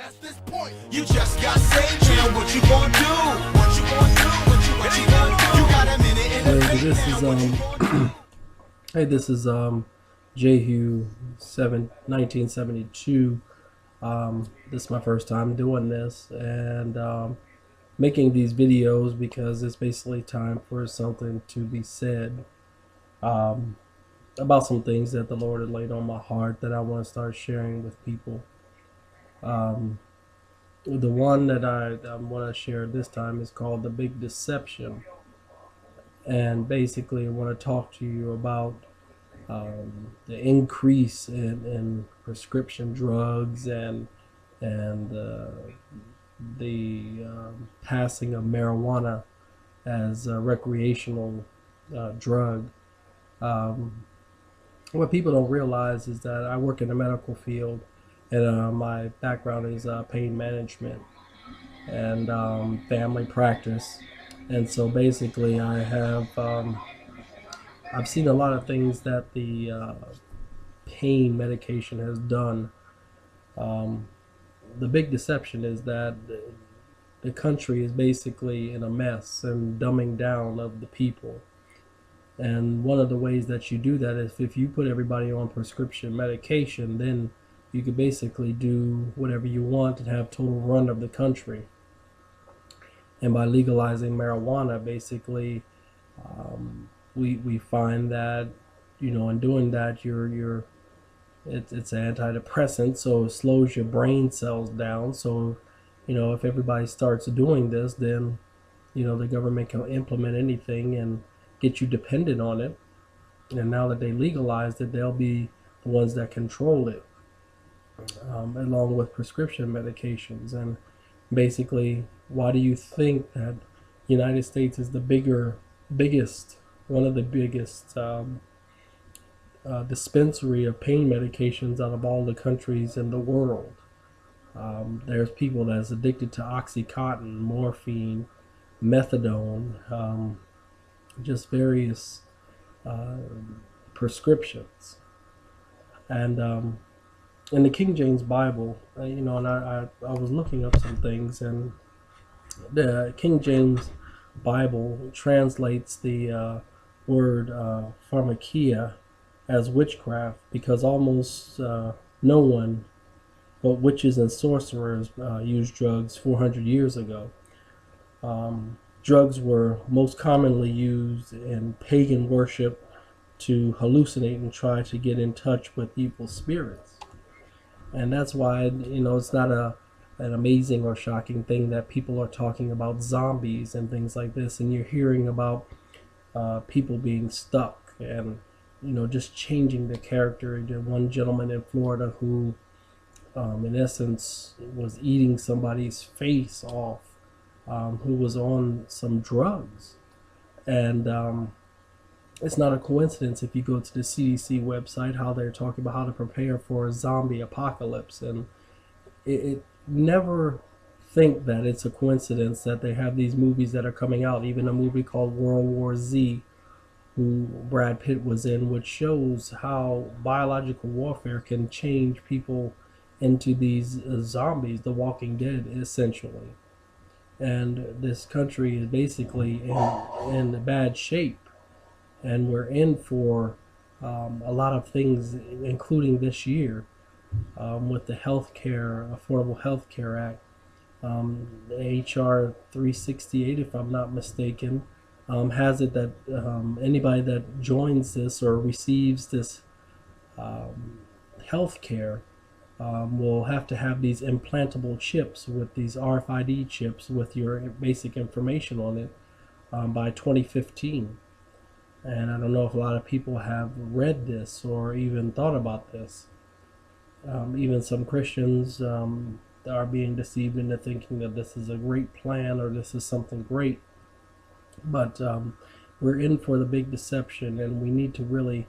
past this point. You just got saved, and what you gonna do? What you gonna do? What you gonna do? You got a minute in the Hey, this now. What you is gonna do? hey, this is Jehu 1972. This is my first time doing this and making these videos because it's basically time for something to be said um, about some things that the Lord had laid on my heart that I want to start sharing with people. Um, the one that I want to share this time is called The Big Deception. And basically, I want to talk to you about the increase in prescription drugs and the passing of marijuana as a recreational drug. Um, what people don't realize is that I work in the medical field, and my background is pain management and family practice. And so basically, I've seen a lot of things that the pain medication has done. Um, the big deception is that the country is basically in a mess and dumbing down of the people. And one of the ways that you do that is if you put everybody on prescription medication, then you could basically do whatever you want and have total run of the country. And by legalizing marijuana, basically, we find that in doing that, it's an antidepressant, so it slows your brain cells down. So, if everybody starts doing this, then the government can implement anything and get you dependent on it. And now that they legalized it, they'll be the ones that control it, along with prescription medications. And basically, why do you think that the United States is the biggest, one of the biggest dispensary of pain medications out of all the countries in the world? There's people that's addicted to Oxycontin, morphine, methadone, just various prescriptions. And in the King James Bible, and I was looking up some things, and the King James Bible translates the word pharmakia as witchcraft, because almost no one but witches and sorcerers used drugs 400 years ago. Drugs were most commonly used in pagan worship to hallucinate and try to get in touch with evil spirits. And that's why it's not an amazing or shocking thing that people are talking about zombies and things like this, and you're hearing about people being stuck and just changing the character. The one gentleman in Florida who in essence was eating somebody's face off, who was on some drugs. And it's not a coincidence if you go to the CDC website how they're talking about how to prepare for a zombie apocalypse. And it never think that it's a coincidence that they have these movies that are coming out, even a movie called World War Z, who Brad Pitt was in, which shows how biological warfare can change people into these zombies, the Walking Dead, essentially. And this country is basically in bad shape, and we're in for a lot of things, including this year, with the Affordable Health Care Act, HR 368, if I'm not mistaken, has it that anybody that joins this or receives this health care will have to have these implantable chips, with these RFID chips with your basic information on it, by 2015. And I don't know if a lot of people have read this or even thought about this. Even some Christians are being deceived into thinking that this is a great plan or this is something great. But we're in for the big deception, and we need to really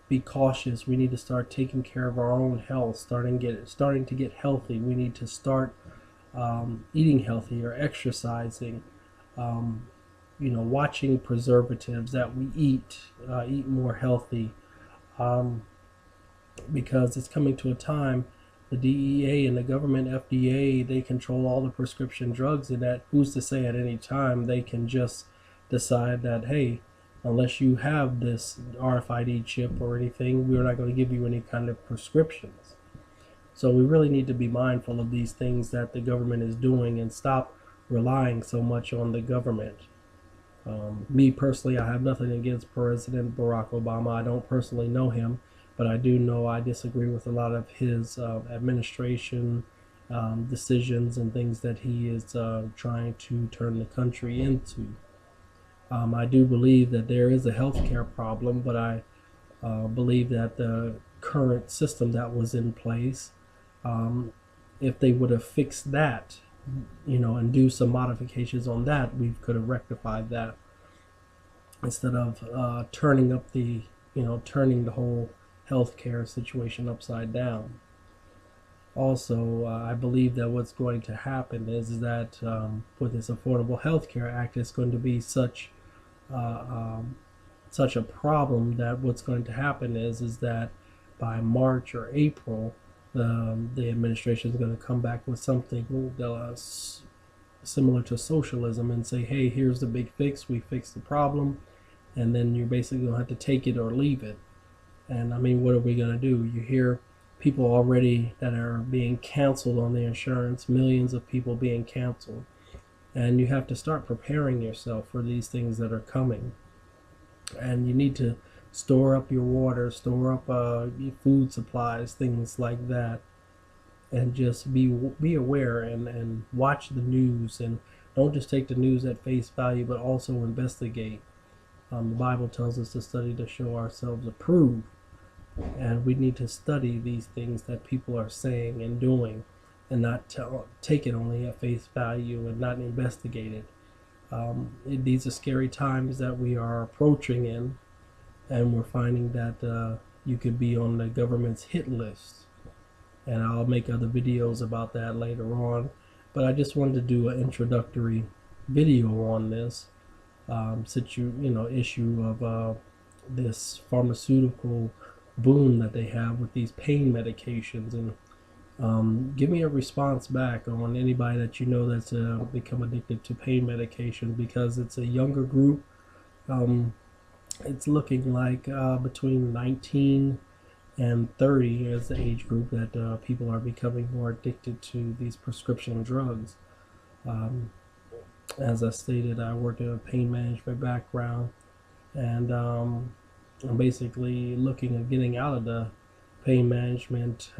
be cautious. We need to start taking care of our own health, starting to get healthy. We need to start eating healthy or exercising. Watching preservatives that we eat more healthy, because it's coming to a time the DEA and the government FDA, they control all the prescription drugs, and that who's to say at any time they can just decide that, hey, unless you have this RFID chip or anything, we're not going to give you any kind of prescriptions. So we really need to be mindful of these things that the government is doing and stop relying so much on the government. Me personally, I have nothing against President Barack Obama. I don't personally know him, but I do know I disagree with a lot of his administration decisions and things that he is trying to turn the country into. I do believe that there is a healthcare problem, but I believe that the current system that was in place, if they would have fixed that, and do some modifications on that, we could have rectified that instead of turning the whole healthcare situation upside down. Also, I believe that what's going to happen is that with this Affordable Health Care Act, it's going to be such a problem that what's going to happen is that by March or April, the administration is going to come back with something similar to socialism and say, hey, here's the big fix, we fixed the problem, and then you're basically going to have to take it or leave it. And I mean, what are we going to do? You hear people already that are being canceled on their insurance, millions of people being canceled. And you have to start preparing yourself for these things that are coming. And you need to store up your water, store up your food supplies, things like that. And just be aware and watch the news. And don't just take the news at face value, but also investigate. The Bible tells us to study to show ourselves approved. And we need to study these things that people are saying and doing, and not take it only at face value and not investigate it. These are scary times that we are approaching in, and we're finding that you could be on the government's hit list. And I'll make other videos about that later on. But I just wanted to do an introductory video on this issue of this pharmaceutical boom that they have with these pain medications, and give me a response back on anybody that that's become addicted to pain medication, because it's a younger group. It's looking like between 19 and 30 is the age group that people are becoming more addicted to these prescription drugs. As I stated, I work in a pain management background, and I'm basically looking at getting out of the pain management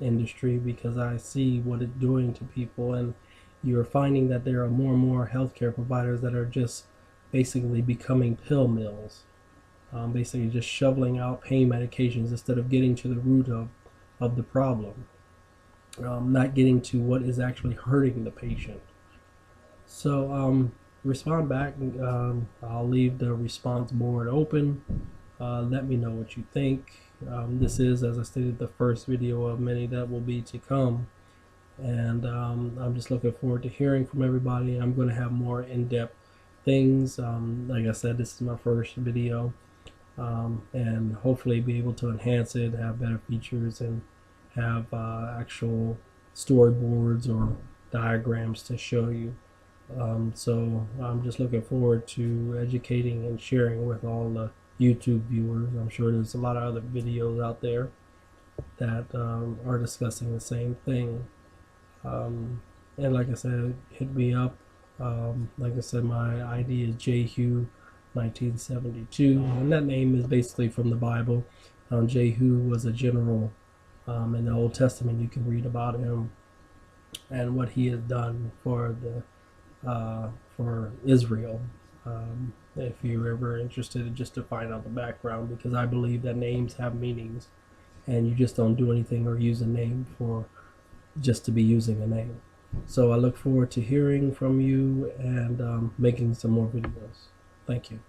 industry because I see what it's doing to people. And you're finding that there are more and more healthcare providers that are just basically becoming pill mills, basically just shoveling out pain medications instead of getting to the root of the problem, not getting to what is actually hurting the patient. So respond back. I'll leave the response board open. Let me know what you think. This is, as I stated, the first video of many that will be to come. And I'm just looking forward to hearing from everybody. I'm going to have more in-depth things. Like I said, this is my first video. And hopefully be able to enhance it, have better features, and have actual storyboards or diagrams to show you. So I'm just looking forward to educating and sharing with all the YouTube viewers. I'm sure there's a lot of other videos out there that are discussing the same thing. And like I said, hit me up. Like I said, my ID is Jehu 1972, and that name is basically from the Bible. Jehu was a general in the Old Testament. You can read about him and what he has done for Israel. If you're ever interested, just to find out the background, because I believe that names have meanings, and you just don't do anything or use a name for just to be using a name. So I look forward to hearing from you and making some more videos. Thank you.